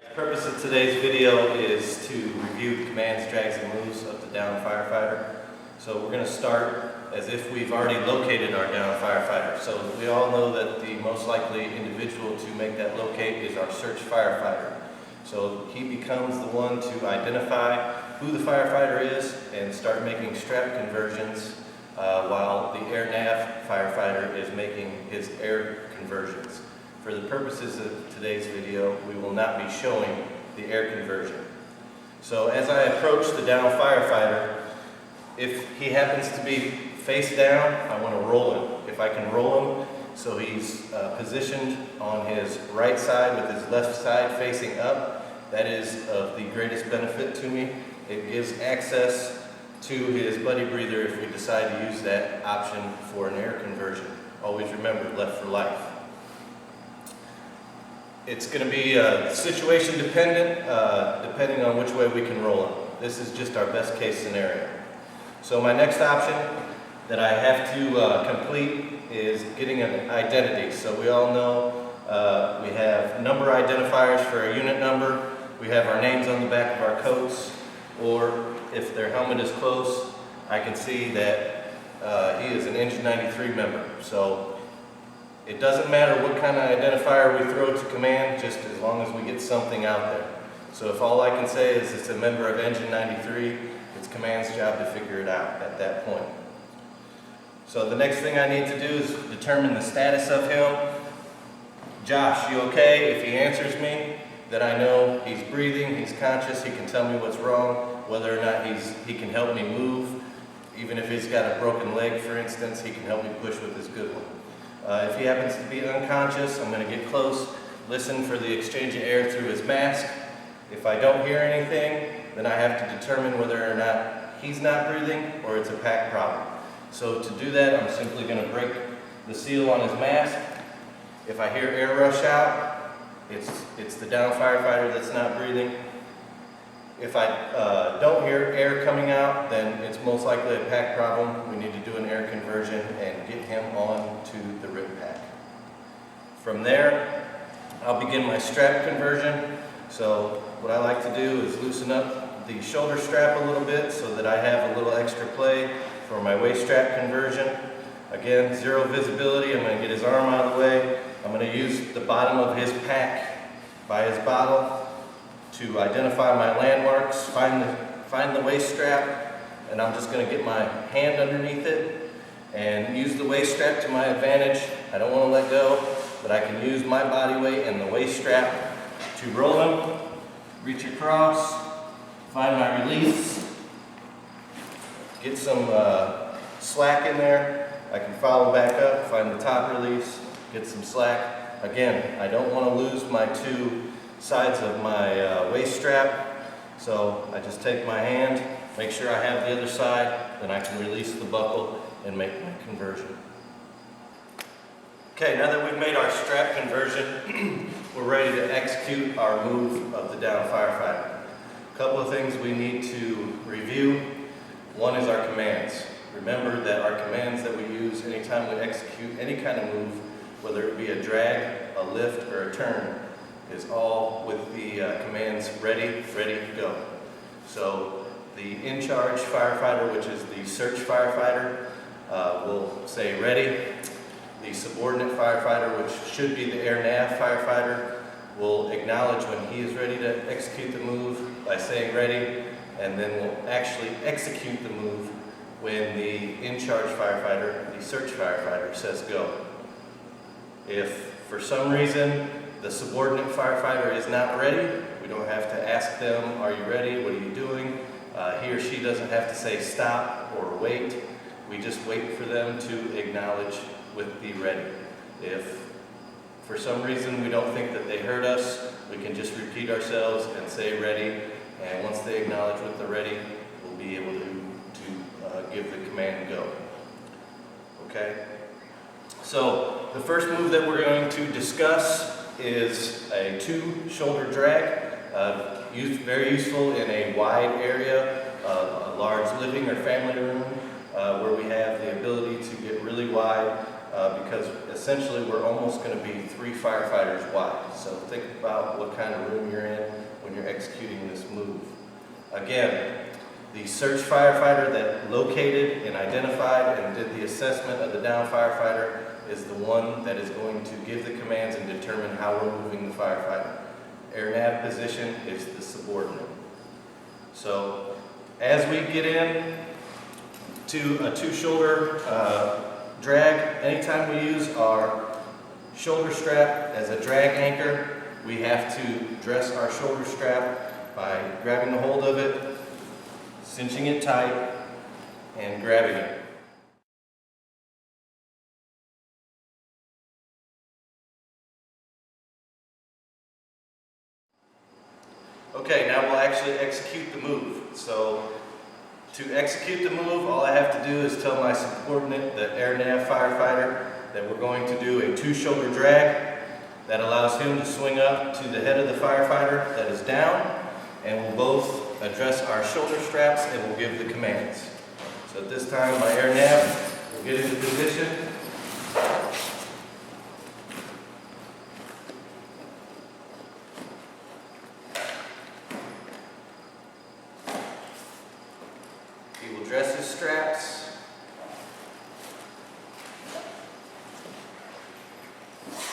The purpose of today's video is to review the commands, drags, and moves of the down firefighter. So we're going to start as if we've already located our down firefighter. So we all know that the most likely individual to make that locate is our search firefighter. So he becomes the one to identify who the firefighter is and start making strap conversions while the air nav firefighter is making his air conversions. For the purposes of today's video, we will not be showing the air conversion. So as I approach the down firefighter, if he happens to be face down, I want to roll him. If I can roll him so he's positioned on his right side with his left side facing up, that is of the greatest benefit to me. It gives access to his buddy breather if we decide to use that option for an air conversion. Always remember, left for life. It's going to be situation dependent, depending on which way we can roll him. This is just our best case scenario. So my next option that I have to complete is getting an identity. So we all know we have number identifiers for our unit number. We have our names on the back of our coats, or if their helmet is close, I can see that he is an Engine 93 member. So it doesn't matter what kind of identifier we throw to command, just as long as we get something out there. So if all I can say is it's a member of Engine 93, it's command's job to figure it out at that point. So the next thing I need to do is determine the status of him. Josh, you okay? If he answers me, then I know he's breathing, he's conscious, he can tell me what's wrong, whether or not he can help me move. Even if he's got a broken leg, for instance, he can help me push with his good one. If he happens to be unconscious, I'm going to get close, listen for the exchange of air through his mask. If I don't hear anything, then I have to determine whether or not he's not breathing or it's a pack problem. So to do that, I'm simply going to break the seal on his mask. If I hear air rush out, it's the down firefighter that's not breathing. If I don't hear air coming out, then it's most likely a pack problem. We need to do an air conversion and get him on to the RIT pack. From there, I'll begin my strap conversion. So what I like to do is loosen up the shoulder strap a little bit so that I have a little extra play for my waist strap conversion. Again, zero visibility. I'm going to get his arm out of the way. I'm going to use the bottom of his pack by his bottle to identify my landmarks, find the waist strap, and I'm just going to get my hand underneath it and use the waist strap to my advantage. I don't want to let go, but I can use my body weight and the waist strap to roll him, reach across, find my release, get some slack in there. I can follow back up, find the top release, get some slack. Again, I don't want to lose my two sides of my waist strap, so I just take my hand, make sure I have the other side, then I can release the buckle and make my conversion. Okay, now that we've made our strap conversion, we're ready to execute our move of the down firefighter. A couple of things we need to review. One is our commands. Remember that our commands that we use anytime we execute any kind of move, whether it be a drag, a lift, or a turn, is all with the commands ready, go. So the in-charge firefighter, which is the search firefighter, will say ready. The subordinate firefighter, which should be the air nav firefighter, will acknowledge when he is ready to execute the move by saying ready, and then will actually execute the move when the in-charge firefighter, the search firefighter, says go. If for some reason the subordinate firefighter is not ready, we don't have to ask them, are you ready, what are you doing? He or she doesn't have to say stop or wait. We just wait for them to acknowledge with the ready. If for some reason we don't think that they heard us, we can just repeat ourselves and say ready, and once they acknowledge with the ready, we'll be able to give the command go. Okay? So the first move that we're going to discuss is a two-shoulder drag, very useful in a wide area, a large living or family room, where we have the ability to get really wide, because essentially we're almost going to be 3 firefighters wide. So think about what kind of room you're in when you're executing this move. Again, the search firefighter that located and identified and did the assessment of the down firefighter is the one that is going to give the commands and determine how we're moving the firefighter. Air nav position is the subordinate. So as we get in to a two-shoulder drag, anytime we use our shoulder strap as a drag anchor, we have to dress our shoulder strap by grabbing the hold of it, cinching it tight, and grabbing it. Okay, now we'll actually execute the move. So to execute the move, all I have to do is tell my subordinate, the air nav firefighter, that we're going to do a two-shoulder drag that allows him to swing up to the head of the firefighter that is down, and we'll both address our shoulder straps and we'll give the commands. So at this time, my air nav will get into position. He will dress his straps.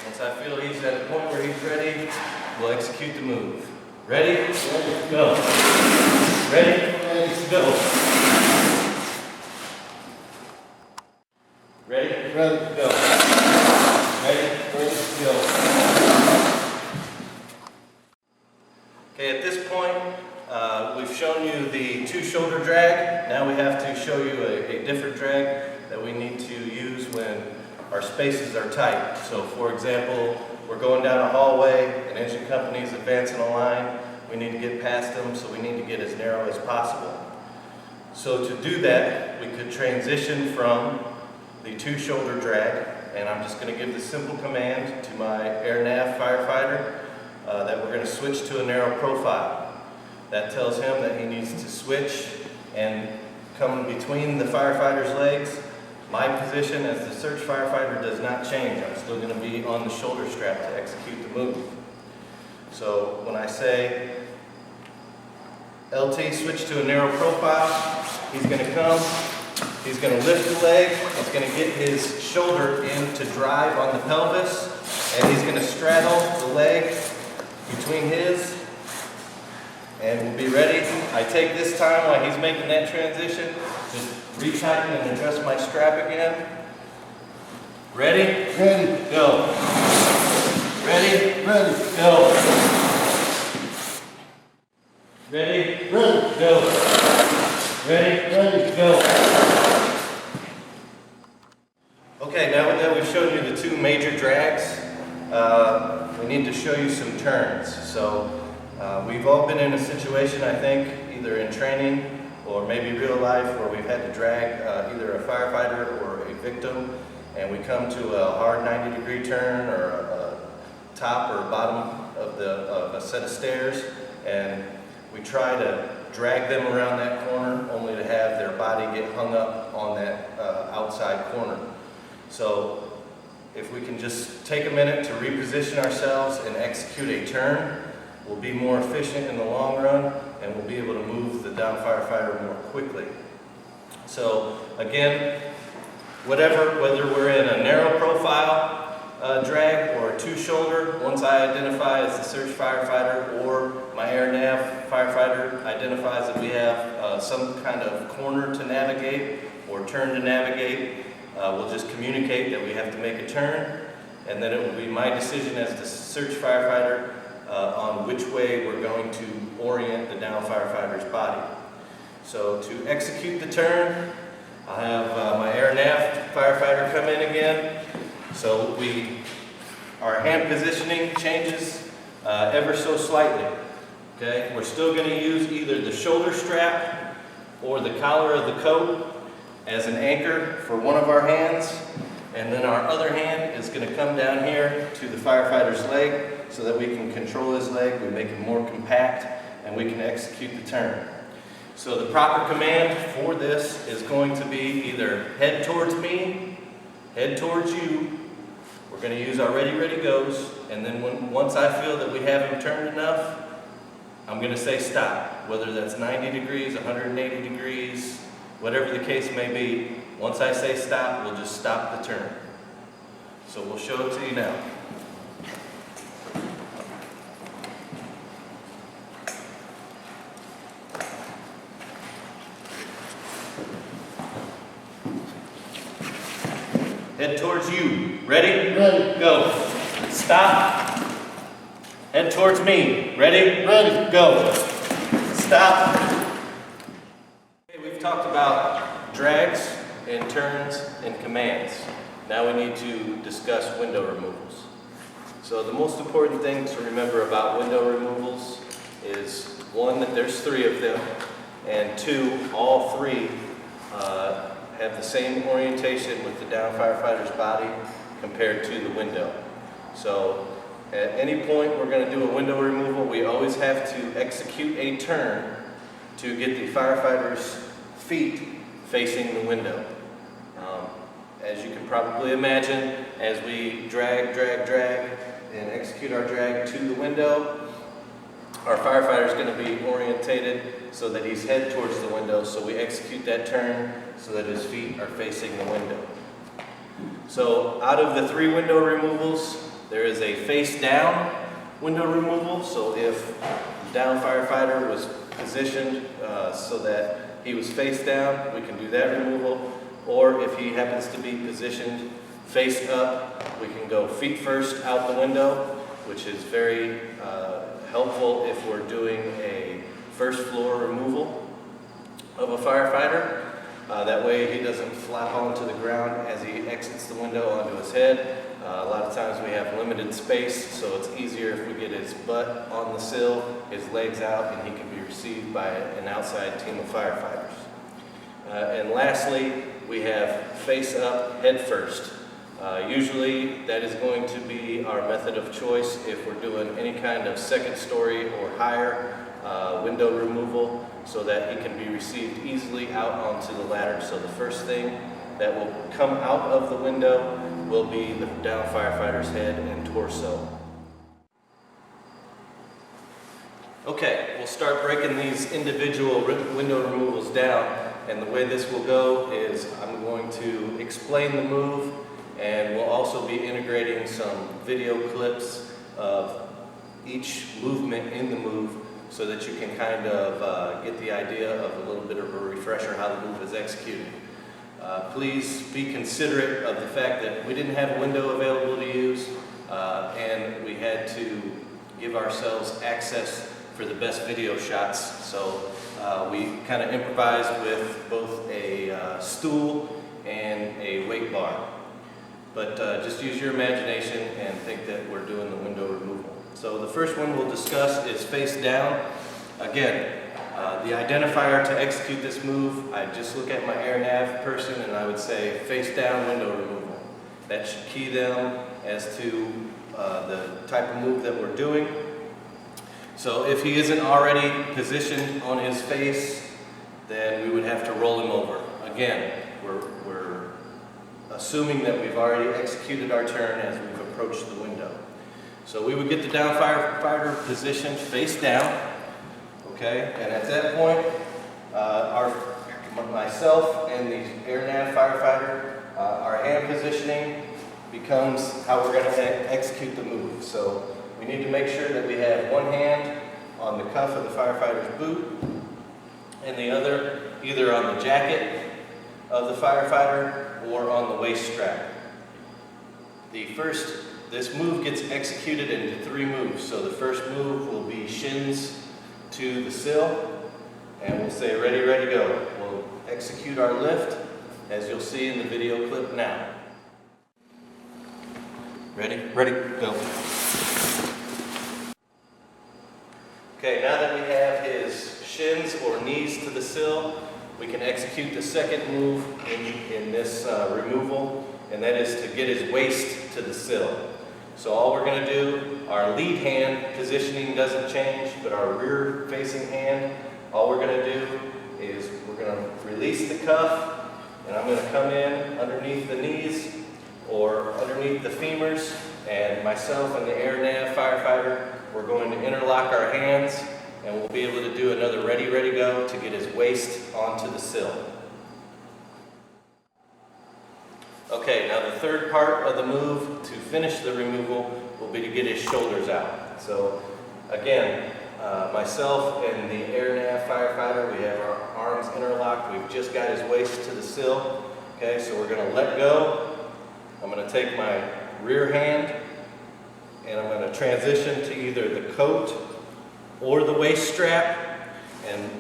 Once I feel he's at a point where he's ready, we'll execute the move. Ready? Ready, go. Ready? Ready, go. Ready? Ready, go. Ready? Ready, go. Okay, at this point, we've shown you the two-shoulder drag. Now we have to show you a different drag that we need to use when our spaces are tight. So for example, we're going down a hallway, an engine company's advancing a line, we need to get past them, so we need to get as narrow as possible. So to do that, we could transition from the two-shoulder drag, and I'm just going to give the simple command to my air nav firefighter that we're going to switch to a narrow profile. That tells him that he needs to switch and come between the firefighter's legs. My position as the search firefighter does not change. I'm still going to be on the shoulder strap to execute the move. So when I say LT switch to a narrow profile, he's going to come, he's going to lift the leg, he's going to get his shoulder in to drive on the pelvis, and he's going to straddle the leg between his, and we'll be ready. I take this time while he's making that transition, just retighten and adjust my strap again. Ready? Ready. Go. Ready? Ready. Go. Ready? Ready. Go. Ready? Ready. Go. Okay, now that we've shown you the two major drags, we need to show you some turns. So we've all been in a situation, I think, either in training or maybe real life, where we've had to drag either a firefighter or a victim, and we come to a hard 90-degree turn or a top or bottom of a set of stairs, and we try to drag them around that corner only to have their body get hung up on that outside corner. So if we can just take a minute to reposition ourselves and execute a turn, we'll be more efficient in the long run, and we'll be able to move the down firefighter more quickly. So again, whether we're in a narrow profile drag or a two-shoulder, once I identify as the search firefighter or my air nav firefighter identifies that we have some kind of corner to navigate or turn to navigate, we'll just communicate that we have to make a turn, and then it will be my decision as the search firefighter on which way we're going to orient the down firefighter's body. So to execute the turn, I'll have my air nav firefighter come in again. So our hand positioning changes ever so slightly. Okay, we're still going to use either the shoulder strap or the collar of the coat as an anchor for one of our hands, and then our other hand is going to come down here to the firefighter's leg so that we can control his leg, we make it more compact, and we can execute the turn. So the proper command for this is going to be either head towards me, head towards you, We're going to use our ready goes, and then once I feel that we have him turned enough, I'm going to say stop. Whether that's 90 degrees, 180 degrees, whatever the case may be, once I say stop, we'll just stop the turn. So we'll show it to you now. Head towards you. Ready? Ready. Go. Stop. Head towards me. Ready? Ready. Go. Stop. Okay, we've talked about drags and turns and commands. Now we need to discuss window removals. So the most important thing to remember about window removals is one, that there's 3 of them, and 2, all 3 have the same orientation with the down firefighter's body compared to the window. So at any point we're going to do a window removal, we always have to execute a turn to get the firefighter's feet facing the window. As you can probably imagine, as we drag and execute our drag to the window, our firefighter is going to be orientated so that he's head towards the window, so we execute that turn so that his feet are facing the window. So out of the 3 window removals, there is a face down window removal. So if the down firefighter was positioned so that he was face down, we can do that removal. Or if he happens to be positioned face up, we can go feet first out the window, which is very helpful if we're doing a first floor removal of a firefighter. That way he doesn't flap onto the ground as he exits the window onto his head. A lot of times we have limited space, so it's easier if we get his butt on the sill, his legs out, and he can be received by an outside team of firefighters. And lastly, we have face up, head first. Usually that is going to be our method of choice if we're doing any kind of second story or higher window removal, so that he can be received easily out onto the ladder. So the first thing that will come out of the window will be the down firefighter's head and torso. Okay, we'll start breaking these individual window removals down, and the way this will go is I'm going to explain the move, and we'll also be integrating some video clips of each movement in the move so that you can kind of get the idea of a little bit of a refresher how the move is executed. Please be considerate of the fact that we didn't have a window available to use, and we had to give ourselves access for the best video shots. So we kind of improvised with both a stool and a weight bar. But just use your imagination and think that we're doing the window removal. So the first one we'll discuss is face down. Again, the identifier to execute this move, I just look at my air nav person and I would say face down window removal. That should key them as to the type of move that we're doing. So if he isn't already positioned on his face, then we would have to roll him over. Again, we're assuming that we've already executed our turn as we've approached the window. So we would get the down firefighter positioned face down, okay? And at that point, myself and the air nav firefighter, our hand positioning becomes how we're going to execute the move. So we need to make sure that we have one hand on the cuff of the firefighter's boot and the other either on the jacket of the firefighter or on the waist strap. This move gets executed into 3 moves. So the first move will be shins to the sill, and we'll say ready, ready, go. We'll execute our lift as you'll see in the video clip now. Ready? Ready, go. Okay, now that we have his shins or knees to the sill, we can execute the second move in this removal, and that is to get his waist to the sill. So all we're going to do, our lead hand positioning doesn't change, but our rear facing hand, all we're going to do is we're going to release the cuff, and I'm going to come in underneath the knees, or underneath the femurs, and myself and the air nav firefighter, we're going to interlock our hands, and we'll be able to do another ready, ready, go to get his waist onto the sill. Okay, now the third part of the move to finish the removal will be to get his shoulders out. So again, myself and the air nav firefighter, we have our arms interlocked. We've just got his waist to the sill. Okay, so we're going to let go. I'm going to take my rear hand and I'm going to transition to either the coat or the waist strap and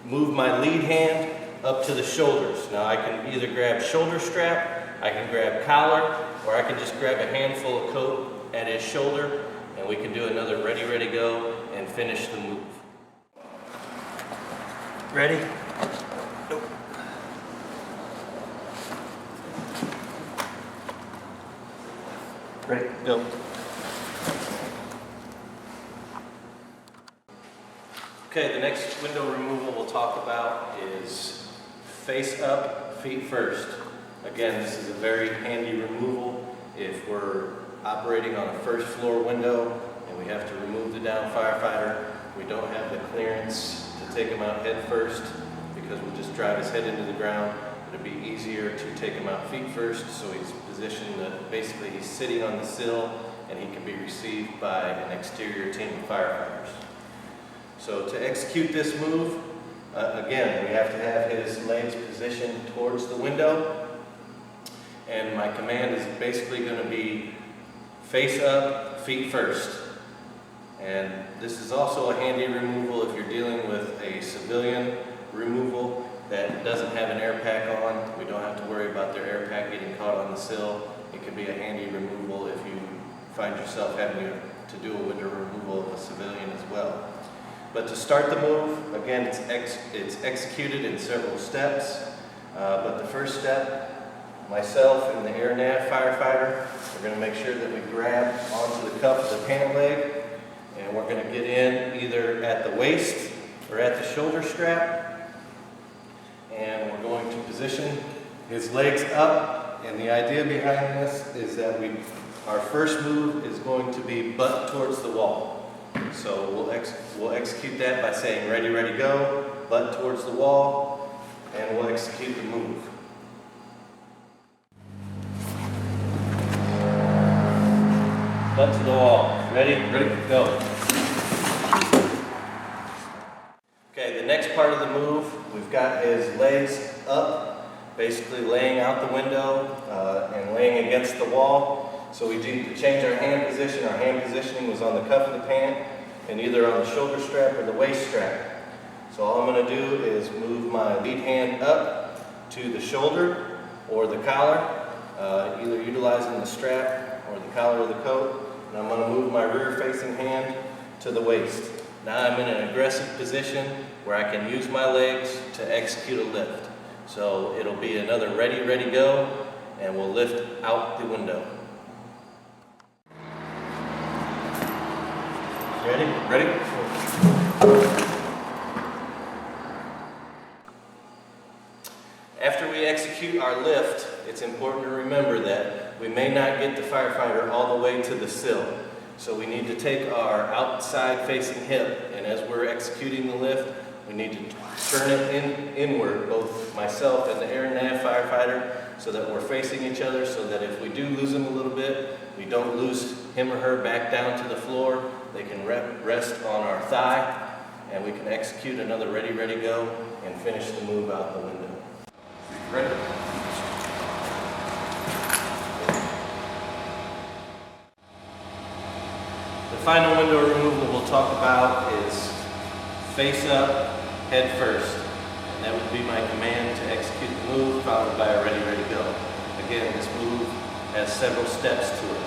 move my lead hand up to the shoulders. Now I can either grab shoulder strap, I can grab collar, or I can just grab a handful of coat at his shoulder, and we can do another ready, ready, go and finish the move. Ready? Nope. Ready? Go. Okay, the next window removal we'll talk about is face up, feet first. Again, this is a very handy removal if we're operating on a first floor window and we have to remove the downed firefighter. We don't have the clearance to take him out head first because we'll just drive his head into the ground. It'll be easier to take him out feet first, so he's positioned that basically he's sitting on the sill and he can be received by an exterior team of firefighters. So to execute this move, again, we have to have his legs positioned towards the window. And my command is basically going to be face up, feet first. And this is also a handy removal if you're dealing with a civilian removal that doesn't have an air pack on. We don't have to worry about their air pack getting caught on the sill. It can be a handy removal if you find yourself having to do a window removal of a civilian as well. But to start the move, again, it's executed in several steps. But the first step, myself and the air nav firefighter, we're going to make sure that we grab onto the cuff of the pant leg, and we're going to get in either at the waist or at the shoulder strap, and we're going to position his legs up. And the idea behind this is that our first move is going to be butt towards the wall. So we'll execute that by saying ready, ready, go, butt towards the wall, and we'll execute the move. Butt to the wall. Ready? Ready? Go. Okay, the next part of the move, we've got his legs up, basically laying out the window and laying against the wall. So we need to change our hand position. Our hand positioning was on the cuff of the pant and either on the shoulder strap or the waist strap. So all I'm going to do is move my lead hand up to the shoulder or the collar, either utilizing the strap or the collar of the coat. And I'm going to move my rear-facing hand to the waist. Now I'm in an aggressive position where I can use my legs to execute a lift. So it'll be another ready, ready, go, and we'll lift out the window. Ready? Ready? After we execute our lift, it's important to remember that we may not get the firefighter all the way to the sill. So we need to take our outside facing hip, and as we're executing the lift, we need to turn it inward, both myself and the air nav firefighter, so that we're facing each other, so that if we do lose him a little bit, we don't lose him or her back down to the floor. They can rest on our thigh, and we can execute another ready, ready, go, and finish the move out the window. Ready? The final window removal we'll talk about is face up, head first. And that would be my command to execute the move, followed by a ready, ready, go. Again, this move has several steps to it.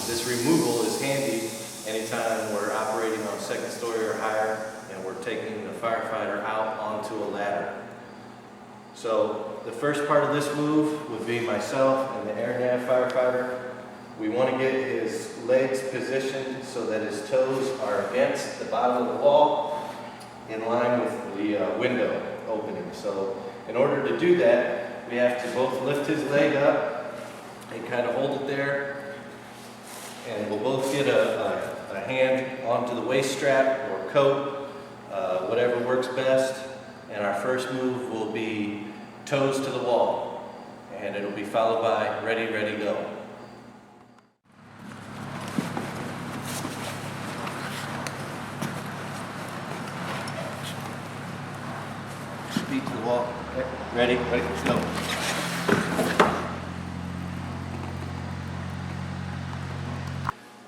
This removal is handy anytime we're operating on second story or higher and we're taking the firefighter out onto a ladder. So the first part of this move would be myself and the air nav firefighter. We want to get his legs positioned so that his toes are against the bottom of the wall in line with the window opening. So in order to do that, we have to both lift his leg up and kind of hold it there, and we'll both get a hand onto the waist strap or coat, whatever works best. And our first move will be toes to the wall, and it'll be followed by ready, ready, go. Feet to the wall. Okay. Ready, ready, go.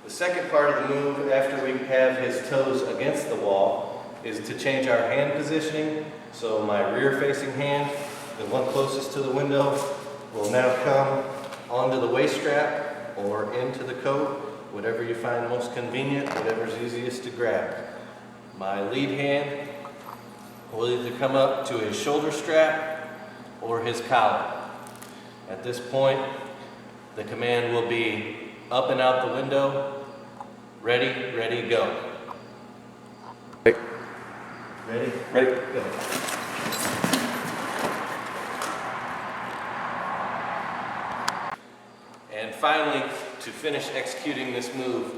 The second part of the move, after we have his toes against the wall, is to change our hand positioning. So my rear-facing hand, the one closest to the window, will now come onto the waist strap or into the coat, whatever you find most convenient, whatever's easiest to grab. My lead hand will either come up to his shoulder strap or his collar. At this point, the command will be up and out the window, ready, ready, go. Ready? Ready, go. And finally, to finish executing this move,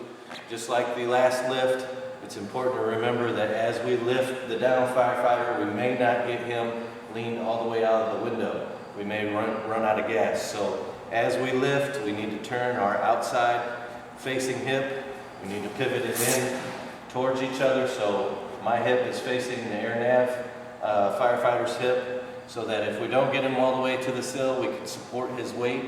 just like the last lift, it's important to remember that as we lift the down firefighter, we may not get him leaned all the way out of the window. We may run out of gas. So as we lift, we need to turn our outside facing hip. We need to pivot it in towards each other. So my hip is facing the air nav firefighter's hip, so that if we don't get him all the way to the sill, we can support his weight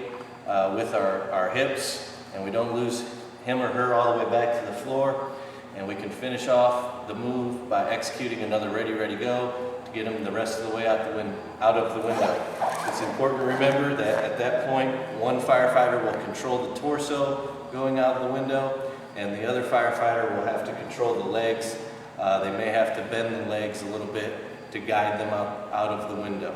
with our hips, and we don't lose him or her all the way back to the floor. And we can finish off the move by executing another ready, ready, go to get him the rest of the way out of the window. It's important to remember that at that point, one firefighter will control the torso going out of the window, and the other firefighter will have to control the legs. They may have to bend the legs a little bit to guide them out of the window.